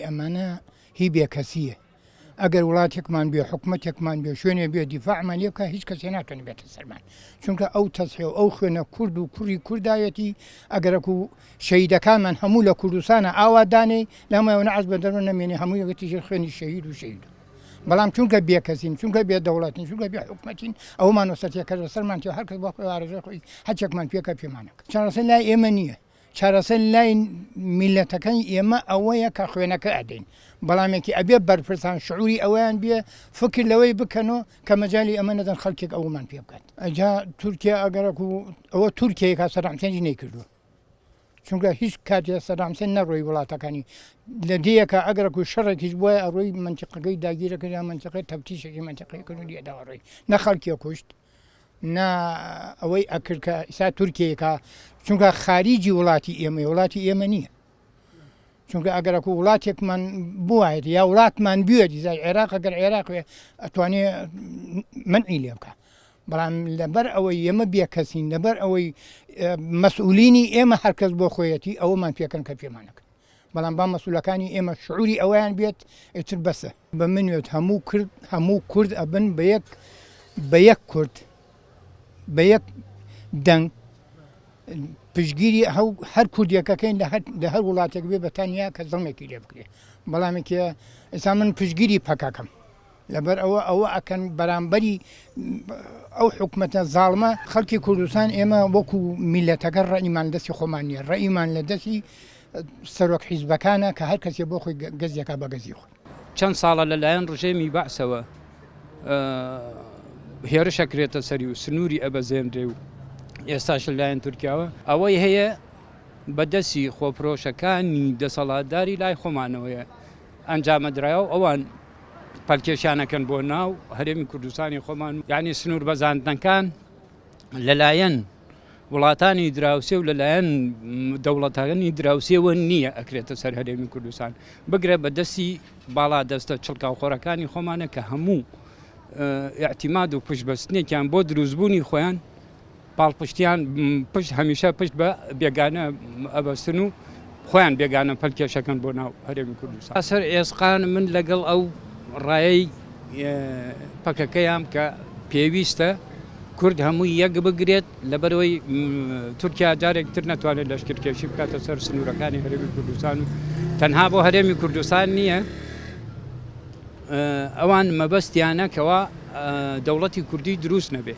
ئەمانە هی بێکەسیە ئەگەر وڵاتێکمان بێ حکومەتێکمان بێ شوێنێ بێ دیفاعمان لێ بکە هیچ کەسێ ناتوانێت بێتە سەرمان چونکە ئەو تەسحێ و ئەو خوێنە کورد و کوڕی کوردایەتی ئەگەرەک و شەهیدەکانمان هەموو لە کوردستانە ئاوادانێ لەمایەوە نەعەز بە دەرەوە نەمێنێ هەموو یەکەتی ژێر خوێنی شەهید و شەهید بەڵام چونکە بێکەسین چونکە بێ دەوڵەتین چونکە بێ حکومەتین ئەومان وەسەتیەکە لە سەرمان تێ هەر کەس بۆ خۆی ئارەزەی خۆی هەرچێکمان پێکە پێمانەکە چارەسەر لای ئێمە نییە چارەسەر لای میلەتەکەی ئێمە ئەوەیە کە خوێنەکە ئەدەین بەڵامێکی ئەبێ بەرپرسان شعوری ئەوەیان بێ فکر لەوەی بکەنەوە کە مەجای ئەمە نەدەن خەڵکێک ئەومان پێ بکات ئەجا تورکیا ئەگەرەک و ئەوە تورکیایە سەدام حوسێنی نەیکردووە چونکە هیچ کاتێ سەدام حوسێن نەڕۆی وڵاتەکانی لە دیەکە ئەگەرەک و شەڕێکیش بووە ئەڕۆی منتیقەکەی داگیرەکە یا منتیقەی تەفتیشێکی منتیقەی کرد و لێداڕۆی نە خەڵکی کوشت نا ئەوەی ئەکرد کە ئیسا تورکیەکە چونکە خاریجی وڵاتی ئێمە نییە چونکە ئەگەرەک و وڵاتێکمان بوایێت یا وڵاتمان بوێت دیزای عێراق ئەگەر عێراق ئەتوانێت منعی لێ بکە بەڵام لەبەر ئەوەی ئێمە بێکەسین لەبەر ئەوەی مەسئولینی ئێمە هەرکەس بۆ خۆیەتی ئەوەمان پێکەن کە پێمانەکە بەڵام با مەسئولەکانی ئێمە شعوری ئەویان بێت ئیتر بەسە بە منوێت هەموو کورد ئەبن بە یەک کورد بە یەک دەنگ پشگیری هەر کوردیەکەکەین لە هەر وڵاتێک بێ بەتانیا کە زەڵمێکی لێ بکرێ بەڵامێکی ئێستا من پشگیری پەکەکەم لەبەر ئەوە ئەکەن بەرامبەری ئەو حکومەتە زاڵمە خەڵکی کوردستان ئێمە وەکو میلەتەکە ڕەئیمان دەستی خۆمان نیە ڕەئیمان لە دەستی سەرۆک حیزبەکانە کە هەر کەسێ بۆ خۆی گەزیەکە بە گەزی خۆی چەند ساڵە لەلایەن ڕژێمی بەعسەوە هێرشەکرێتە سەری و سنووری ئەبەزێنرێ و ئێستاش لەلایەن تورکیاوە ئەوەی هەیە بەدەستی خۆپرۆشەکانی دەسەڵاتداری لای خۆمانەوەیە ئەنجامەدرایەوە ئەوان پەلکێشانەکەن بۆ ناو هەرێمی کوردستانی خۆمان یعنی سنوور بەزاندنەکان لەلایەن وڵاتانی دراوسێ و لەلایەن دەوڵەتەکانی دراوسێەوە نییە ئەکرێتە سەر هەرێمی کوردستان بگرێت بەدەستی باڵا دەستە چڵکاوخۆرەکانی خۆمانە کە هەموو ئاعتیماد و پشتبەستنێکیان بۆ دروستبوونی خۆیان پاڵپشتیان پشت هەمیشە پشت بە بێگانە ئەبەستن و خۆیان بێگانە پەلکێشەکەن بۆ ناو هەرێمی کوردستان سەر ئێسقان من لەگەڵ ئەو ڕایەی پەکەکەیان کە پێویستە کورد هەمووی یەک بگرێت لەبەرەوەی تورکیا جارێکتر نەتوانێت لەشکرکێشی بکاتە سەر سنوورەکانی هەرێمی کوردستان و تەنها بۆ هەرێمی کوردستان نییە ئەوان مەبەستیانە کەوا دەوڵەتی کوردی دروست نەبێت